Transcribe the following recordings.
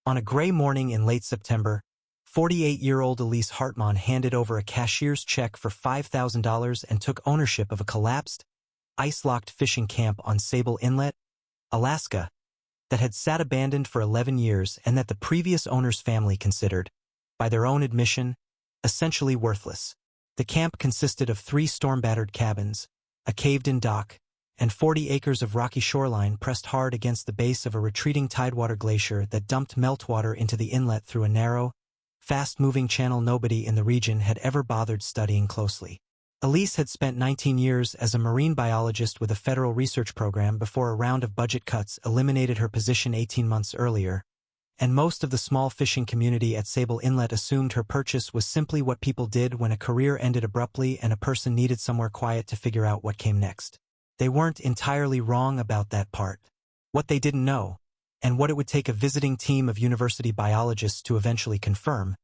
On a gray morning in late September, 48-year-old Elise Hartmann handed over a cashier's check for $5,000 and took ownership of a collapsed, ice-locked fishing camp on Sable Inlet, Alaska, that had sat abandoned for 11 years and that the previous owner's family considered, by their own admission, essentially worthless. The camp consisted of 3 storm-battered cabins, a caved-in dock, and 40 acres of rocky shoreline pressed hard against the base of a retreating tidewater glacier that dumped meltwater into the inlet through a narrow, fast-moving channel nobody in the region had ever bothered studying closely. Elise had spent 19 years as a marine biologist with a federal research program before a round of budget cuts eliminated her position 18 months earlier, and most of the small fishing community at Sable Inlet assumed her purchase was simply what people did when a career ended abruptly and a person needed somewhere quiet to figure out what came next. They weren't entirely wrong about that part. What they didn't know, and what it would take a visiting team of university biologists to eventually confirm,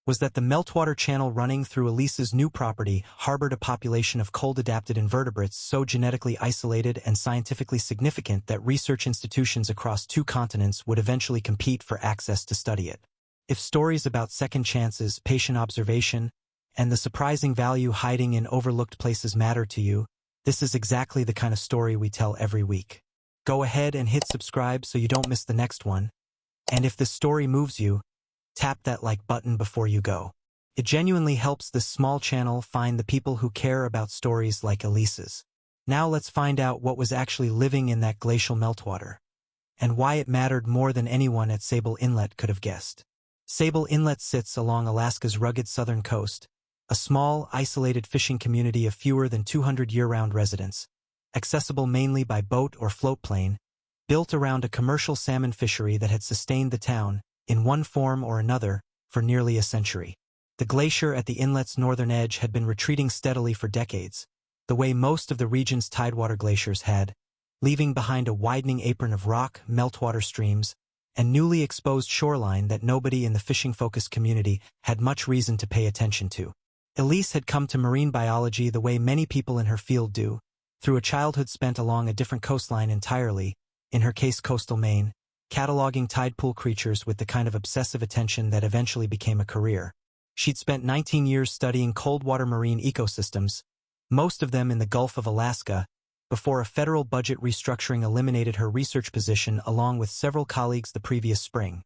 was that the meltwater channel running through Elise's new property harbored a population of cold-adapted invertebrates so genetically isolated and scientifically significant that research institutions across 2 continents would eventually compete for access to study it. If stories about second chances, patient observation, and the surprising value hiding in overlooked places matter to you, this is exactly the kind of story we tell every week. Go ahead and hit subscribe so you don't miss the next one. And if this story moves you, tap that like button before you go. It genuinely helps this small channel find the people who care about stories like Elise's. Now let's find out what was actually living in that glacial meltwater, and why it mattered more than anyone at Sable Inlet could have guessed. Sable Inlet sits along Alaska's rugged southern coast, a small, isolated fishing community of fewer than 200 year-round residents, accessible mainly by boat or float plane, built around a commercial salmon fishery that had sustained the town, in one form or another, for nearly a century. The glacier at the inlet's northern edge had been retreating steadily for decades, the way most of the region's tidewater glaciers had, leaving behind a widening apron of rock, meltwater streams, and newly exposed shoreline that nobody in the fishing-focused community had much reason to pay attention to. Elise had come to marine biology the way many people in her field do, through a childhood spent along a different coastline entirely, in her case coastal Maine, cataloging tide pool creatures with the kind of obsessive attention that eventually became a career. She'd spent 19 years studying cold-water marine ecosystems, most of them in the Gulf of Alaska, before a federal budget restructuring eliminated her research position along with several colleagues the previous spring.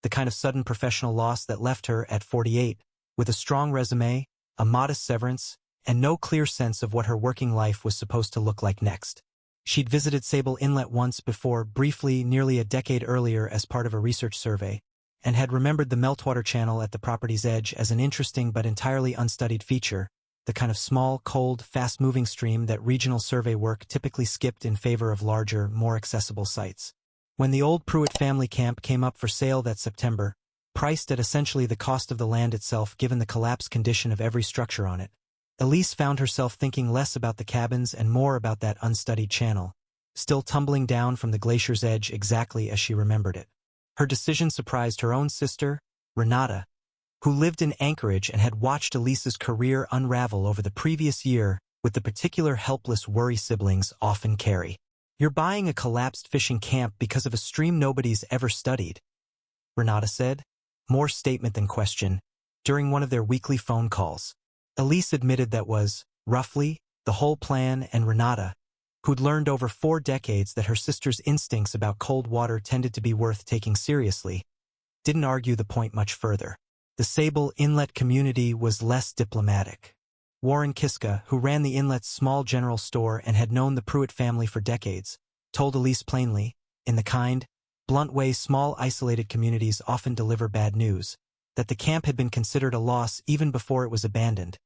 The kind of sudden professional loss that left her at 48, with a strong resume, a modest severance, and no clear sense of what her working life was supposed to look like next. She'd visited Sable Inlet once before, briefly nearly a decade earlier as part of a research survey, and had remembered the meltwater channel at the property's edge as an interesting but entirely unstudied feature, the kind of small, cold, fast-moving stream that regional survey work typically skipped in favor of larger, more accessible sites. When the old Pruitt family camp came up for sale that September, priced at essentially the cost of the land itself given the collapsed condition of every structure on it, Elise found herself thinking less about the cabins and more about that unstudied channel, still tumbling down from the glacier's edge exactly as she remembered it. Her decision surprised her own sister, Renata, who lived in Anchorage and had watched Elise's career unravel over the previous year with the particular helpless worry siblings often carry. "You're buying a collapsed fishing camp because of a stream nobody's ever studied," Renata said, more statement than question, during one of their weekly phone calls. Elise admitted that was, roughly, the whole plan, and Renata, who'd learned over 4 decades that her sister's instincts about cold water tended to be worth taking seriously, didn't argue the point much further. The Sable Inlet community was less diplomatic. Warren Kiska, who ran the inlet's small general store and had known the Pruitt family for decades, told Elise plainly, in the kind, blunt way small isolated communities often deliver bad news, that the camp had been considered a loss even before it was abandoned,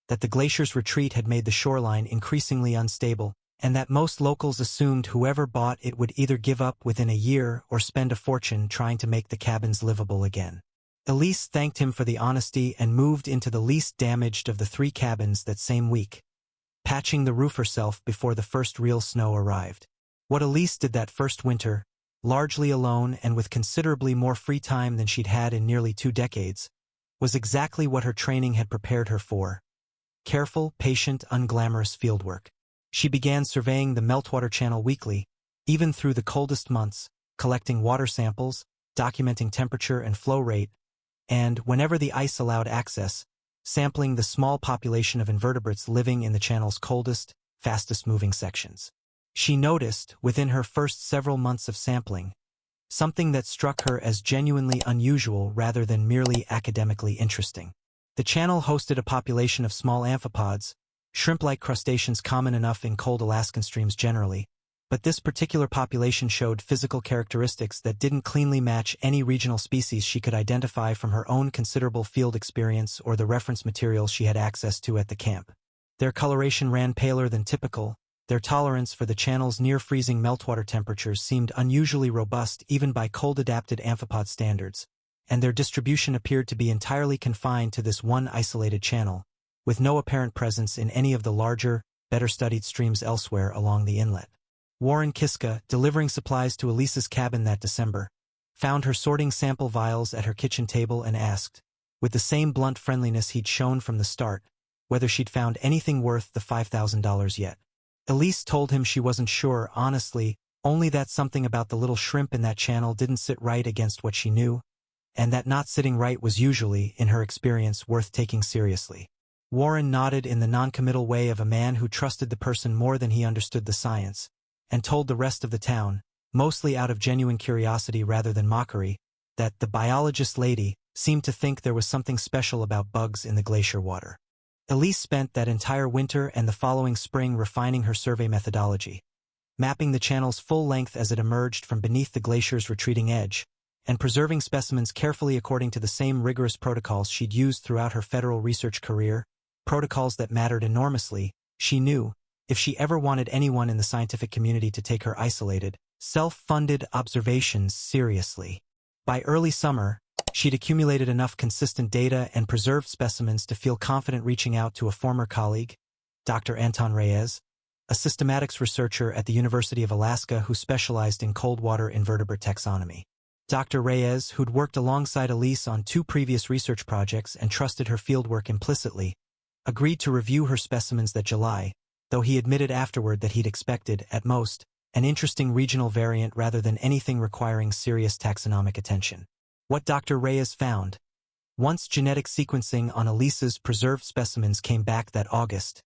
that the glacier's retreat had made the shoreline increasingly unstable, and that most locals assumed whoever bought it would either give up within a year or spend a fortune trying to make the cabins livable again. Elise thanked him for the honesty and moved into the least damaged of the 3 cabins that same week, patching the roof herself before the first real snow arrived. What Elise did that first winter, largely alone and with considerably more free time than she'd had in nearly 2 decades, was exactly what her training had prepared her for: careful, patient, unglamorous fieldwork. She began surveying the meltwater channel weekly, even through the coldest months, collecting water samples, documenting temperature and flow rate, and, whenever the ice allowed access, sampling the small population of invertebrates living in the channel's coldest, fastest-moving sections. She noticed, within her first several months of sampling, something that struck her as genuinely unusual rather than merely academically interesting. The channel hosted a population of small amphipods, shrimp-like crustaceans common enough in cold Alaskan streams generally, but this particular population showed physical characteristics that didn't cleanly match any regional species she could identify from her own considerable field experience or the reference materials she had access to at the camp. Their coloration ran paler than typical, their tolerance for the channel's near-freezing meltwater temperatures seemed unusually robust even by cold-adapted amphipod standards, and their distribution appeared to be entirely confined to this one isolated channel, with no apparent presence in any of the larger, better-studied streams elsewhere along the inlet. Warren Kiska, delivering supplies to Elise's cabin that December, found her sorting sample vials at her kitchen table and asked, with the same blunt friendliness he'd shown from the start, whether she'd found anything worth the $5,000 yet. Elise told him she wasn't sure, honestly, only that something about the little shrimp in that channel didn't sit right against what she knew, and that not sitting right was usually, in her experience, worth taking seriously. Warren nodded in the noncommittal way of a man who trusted the person more than he understood the science, and told the rest of the town, mostly out of genuine curiosity rather than mockery, that the biologist lady seemed to think there was something special about bugs in the glacier water. Elise spent that entire winter and the following spring refining her survey methodology, mapping the channel's full length as it emerged from beneath the glacier's retreating edge, and preserving specimens carefully according to the same rigorous protocols she'd used throughout her federal research career, protocols that mattered enormously, she knew, if she ever wanted anyone in the scientific community to take her isolated, self-funded observations seriously. By early summer, she'd accumulated enough consistent data and preserved specimens to feel confident reaching out to a former colleague, Dr. Anton Reyes, a systematics researcher at the University of Alaska who specialized in cold-water invertebrate taxonomy. Dr. Reyes, who'd worked alongside Elise on 2 previous research projects and trusted her fieldwork implicitly, agreed to review her specimens that July, though he admitted afterward that he'd expected, at most, an interesting regional variant rather than anything requiring serious taxonomic attention. What Dr. Reyes found, once genetic sequencing on Elise's preserved specimens came back that August,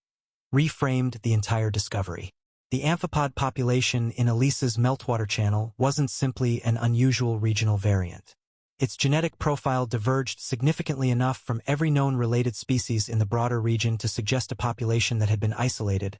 reframed the entire discovery. The amphipod population in Elise's meltwater channel wasn't simply an unusual regional variant. Its genetic profile diverged significantly enough from every known related species in the broader region to suggest a population that had been isolated,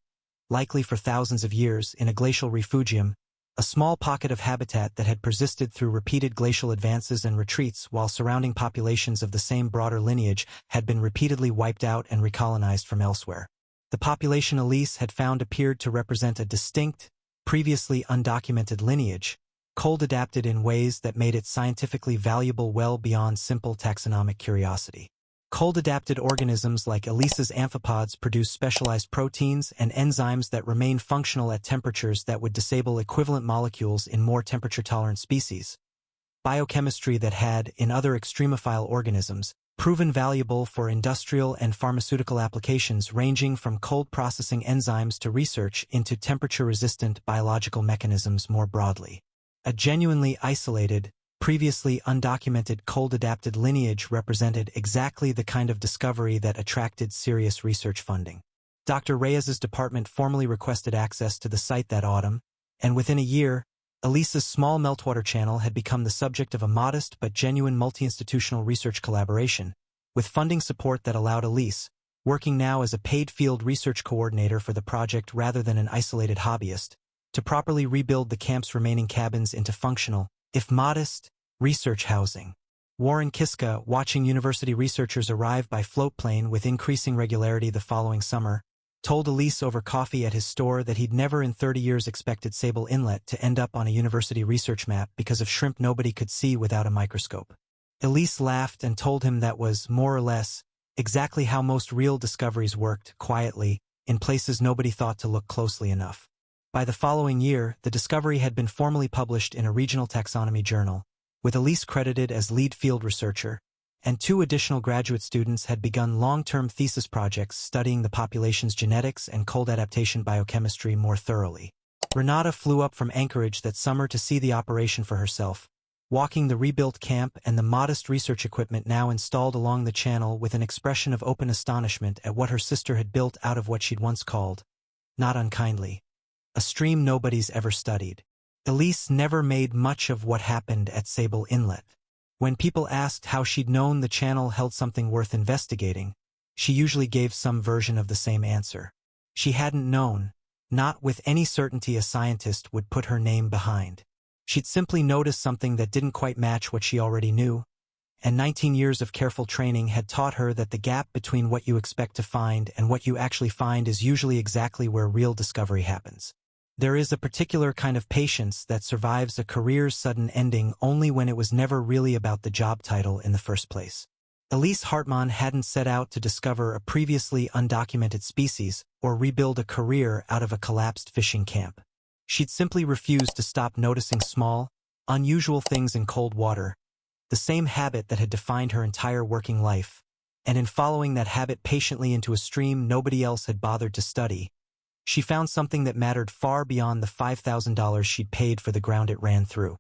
likely for thousands of years, in a glacial refugium, a small pocket of habitat that had persisted through repeated glacial advances and retreats while surrounding populations of the same broader lineage had been repeatedly wiped out and recolonized from elsewhere. The population Elise had found appeared to represent a distinct, previously undocumented lineage, cold-adapted in ways that made it scientifically valuable well beyond simple taxonomic curiosity. Cold-adapted organisms like Elise's amphipods produce specialized proteins and enzymes that remain functional at temperatures that would disable equivalent molecules in more temperature-tolerant species. Biochemistry that had, in other extremophile organisms, proven valuable for industrial and pharmaceutical applications ranging from cold processing enzymes to research into temperature-resistant biological mechanisms more broadly. A genuinely isolated, previously undocumented cold-adapted lineage represented exactly the kind of discovery that attracted serious research funding. Dr. Reyes's department formally requested access to the site that autumn, and within a year, Elise's small meltwater channel had become the subject of a modest but genuine multi-institutional research collaboration, with funding support that allowed Elise, working now as a paid field research coordinator for the project rather than an isolated hobbyist, to properly rebuild the camp's remaining cabins into functional, if modest, research housing. Warren Kiska, watching university researchers arrive by float plane with increasing regularity the following summer, told Elise over coffee at his store that he'd never in 30 years expected Sable Inlet to end up on a university research map because of shrimp nobody could see without a microscope. Elise laughed and told him that was, more or less, exactly how most real discoveries worked, quietly, in places nobody thought to look closely enough. By the following year, the discovery had been formally published in a regional taxonomy journal, with Elise credited as lead field researcher, and 2 additional graduate students had begun long-term thesis projects studying the population's genetics and cold adaptation biochemistry more thoroughly. Renata flew up from Anchorage that summer to see the operation for herself, walking the rebuilt camp and the modest research equipment now installed along the channel with an expression of open astonishment at what her sister had built out of what she'd once called, not unkindly, a stream nobody's ever studied. Elise never made much of what happened at Sable Inlet. When people asked how she'd known the channel held something worth investigating, she usually gave some version of the same answer. She hadn't known, not with any certainty a scientist would put her name behind. She'd simply noticed something that didn't quite match what she already knew, and 19 years of careful training had taught her that the gap between what you expect to find and what you actually find is usually exactly where real discovery happens. There is a particular kind of patience that survives a career's sudden ending only when it was never really about the job title in the first place. Elise Hartmann hadn't set out to discover a previously undocumented species or rebuild a career out of a collapsed fishing camp. She'd simply refused to stop noticing small, unusual things in cold water, the same habit that had defined her entire working life, and in following that habit patiently into a stream nobody else had bothered to study, she found something that mattered far beyond the $5,000 she'd paid for the ground it ran through.